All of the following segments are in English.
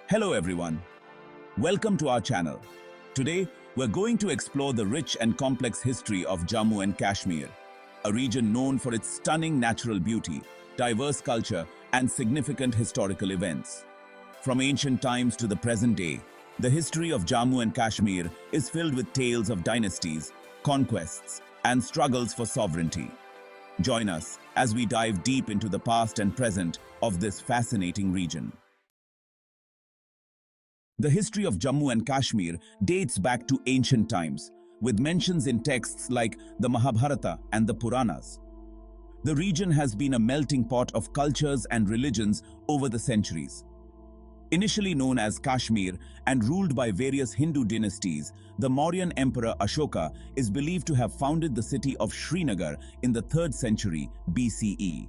Hello everyone, welcome to our channel. Today, we're going to explore the rich and complex history of Jammu and Kashmir, a region known for its stunning natural beauty, diverse culture, and significant historical events. From ancient times to the present day, the history of Jammu and Kashmir is filled with tales of dynasties, conquests, and struggles for sovereignty. Join us as we dive deep into the past and present of this fascinating region. The history of Jammu and Kashmir dates back to ancient times, with mentions in texts like the Mahabharata and the Puranas. The region has been a melting pot of cultures and religions over the centuries. Initially known as Kashmir and ruled by various Hindu dynasties, the Mauryan Emperor Ashoka is believed to have founded the city of Srinagar in the 3rd century BCE.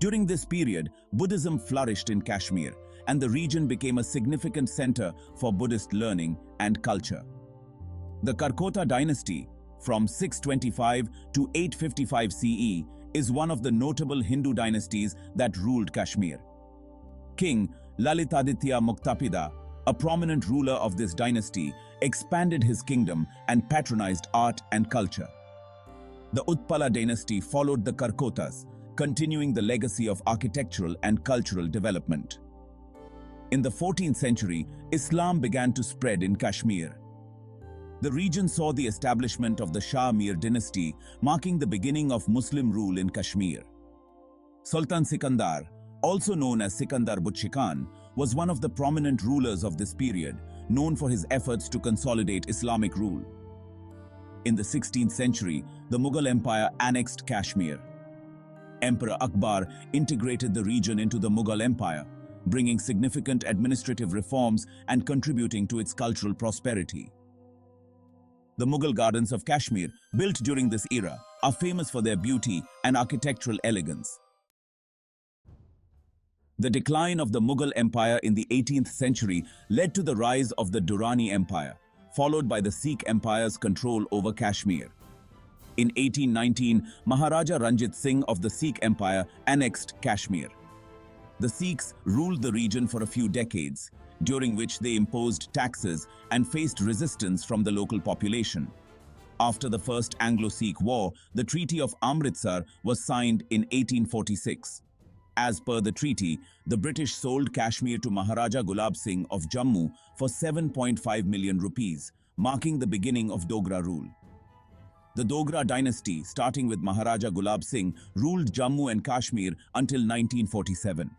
During this period, Buddhism flourished in Kashmir, and the region became a significant center for Buddhist learning and culture. The Karkota dynasty, from 625 to 855 CE, is one of the notable Hindu dynasties that ruled Kashmir. King Lalitaditya Muktapida, a prominent ruler of this dynasty, expanded his kingdom and patronized art and culture. The Utpala dynasty followed the Karkotas, continuing the legacy of architectural and cultural development. In the 14th century, Islam began to spread in Kashmir. The region saw the establishment of the Shah Mir dynasty, marking the beginning of Muslim rule in Kashmir. Sultan Sikandar, also known as Sikandar Butshy Khan, was one of the prominent rulers of this period, known for his efforts to consolidate Islamic rule. In the 16th century, the Mughal Empire annexed Kashmir. Emperor Akbar integrated the region into the Mughal Empire, bringing significant administrative reforms and contributing to its cultural prosperity. The Mughal gardens of Kashmir, built during this era, are famous for their beauty and architectural elegance. The decline of the Mughal Empire in the 18th century led to the rise of the Durrani Empire, followed by the Sikh Empire's control over Kashmir. In 1819, Maharaja Ranjit Singh of the Sikh Empire annexed Kashmir. The Sikhs ruled the region for a few decades, during which they imposed taxes and faced resistance from the local population. After the First Anglo-Sikh War, the Treaty of Amritsar was signed in 1846. As per the treaty, the British sold Kashmir to Maharaja Gulab Singh of Jammu for 7.5 million rupees, marking the beginning of Dogra rule. The Dogra dynasty, starting with Maharaja Gulab Singh, ruled Jammu and Kashmir until 1947.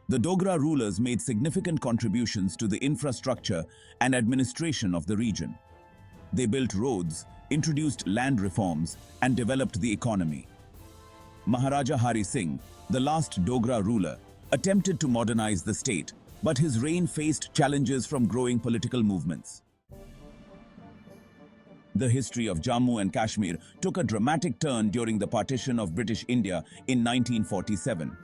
The Dogra rulers made significant contributions to the infrastructure and administration of the region. They built roads, introduced land reforms, and developed the economy. Maharaja Hari Singh, the last Dogra ruler, attempted to modernize the state, but his reign faced challenges from growing political movements. The history of Jammu and Kashmir took a dramatic turn during the partition of British India in 1947.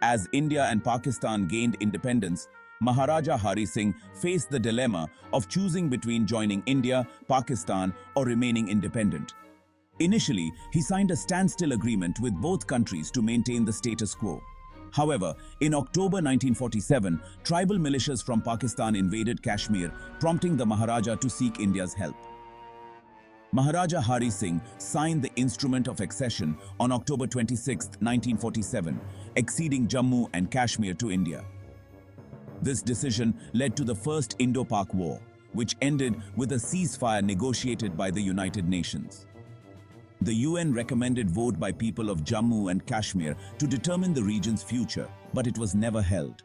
As India and Pakistan gained independence, Maharaja Hari Singh faced the dilemma of choosing between joining India, Pakistan, or remaining independent. Initially, he signed a standstill agreement with both countries to maintain the status quo. However, in October 1947, tribal militias from Pakistan invaded Kashmir, prompting the Maharaja to seek India's help. Maharaja Hari Singh signed the Instrument of Accession on October 26, 1947, acceding Jammu and Kashmir to India. This decision led to the First Indo-Pak War, which ended with a ceasefire negotiated by the United Nations. The UN recommended vote by people of Jammu and Kashmir to determine the region's future, but it was never held.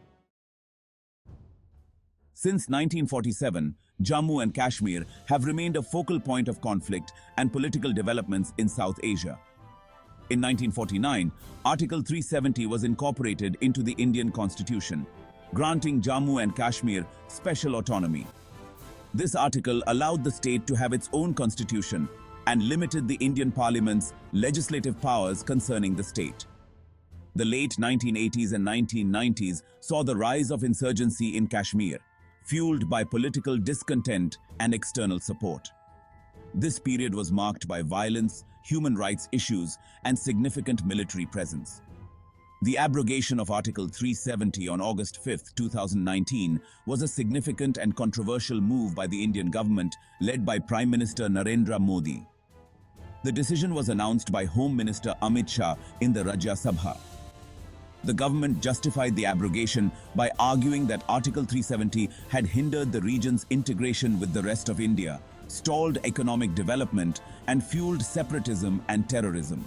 Since 1947, Jammu and Kashmir have remained a focal point of conflict and political developments in South Asia. In 1949, Article 370 was incorporated into the Indian Constitution, granting Jammu and Kashmir special autonomy. This article allowed the state to have its own constitution and limited the Indian Parliament's legislative powers concerning the state. The late 1980s and 1990s saw the rise of insurgency in Kashmir, fueled by political discontent and external support. This period was marked by violence, human rights issues, and significant military presence. The abrogation of Article 370 on August 5, 2019 was a significant and controversial move by the Indian government led by Prime Minister Narendra Modi. The decision was announced by Home Minister Amit Shah in the Rajya Sabha. The government justified the abrogation by arguing that Article 370 had hindered the region's integration with the rest of India, stalled economic development, and fueled separatism and terrorism.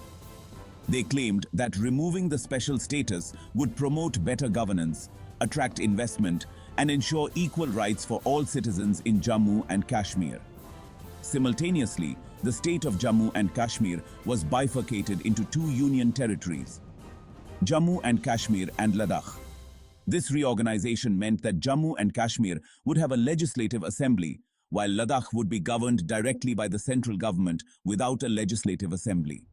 They claimed that removing the special status would promote better governance, attract investment, and ensure equal rights for all citizens in Jammu and Kashmir. Simultaneously, the state of Jammu and Kashmir was bifurcated into two union territories, Jammu and Kashmir and Ladakh. This reorganization meant that Jammu and Kashmir would have a legislative assembly, while Ladakh would be governed directly by the central government without a legislative assembly.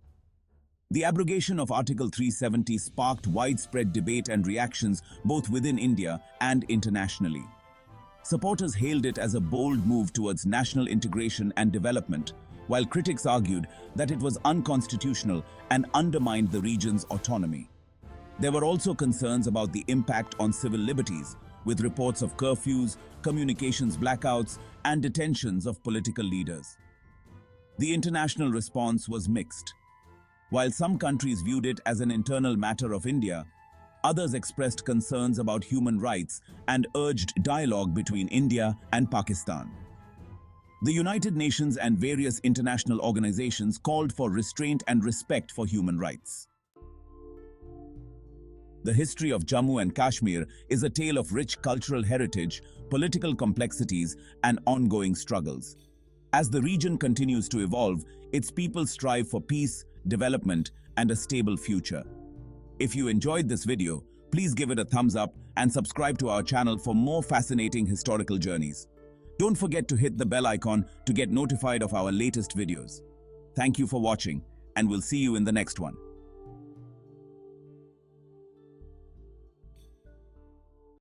The abrogation of Article 370 sparked widespread debate and reactions both within India and internationally. Supporters hailed it as a bold move towards national integration and development, while critics argued that it was unconstitutional and undermined the region's autonomy. There were also concerns about the impact on civil liberties, with reports of curfews, communications blackouts, and detentions of political leaders. The international response was mixed. While some countries viewed it as an internal matter of India, others expressed concerns about human rights and urged dialogue between India and Pakistan. The United Nations and various international organizations called for restraint and respect for human rights. The history of Jammu and Kashmir is a tale of rich cultural heritage, political complexities, and ongoing struggles. As the region continues to evolve, its people strive for peace, development, and a stable future. If you enjoyed this video, please give it a thumbs up and subscribe to our channel for more fascinating historical journeys. Don't forget to hit the bell icon to get notified of our latest videos. Thank you for watching, and we'll see you in the next one.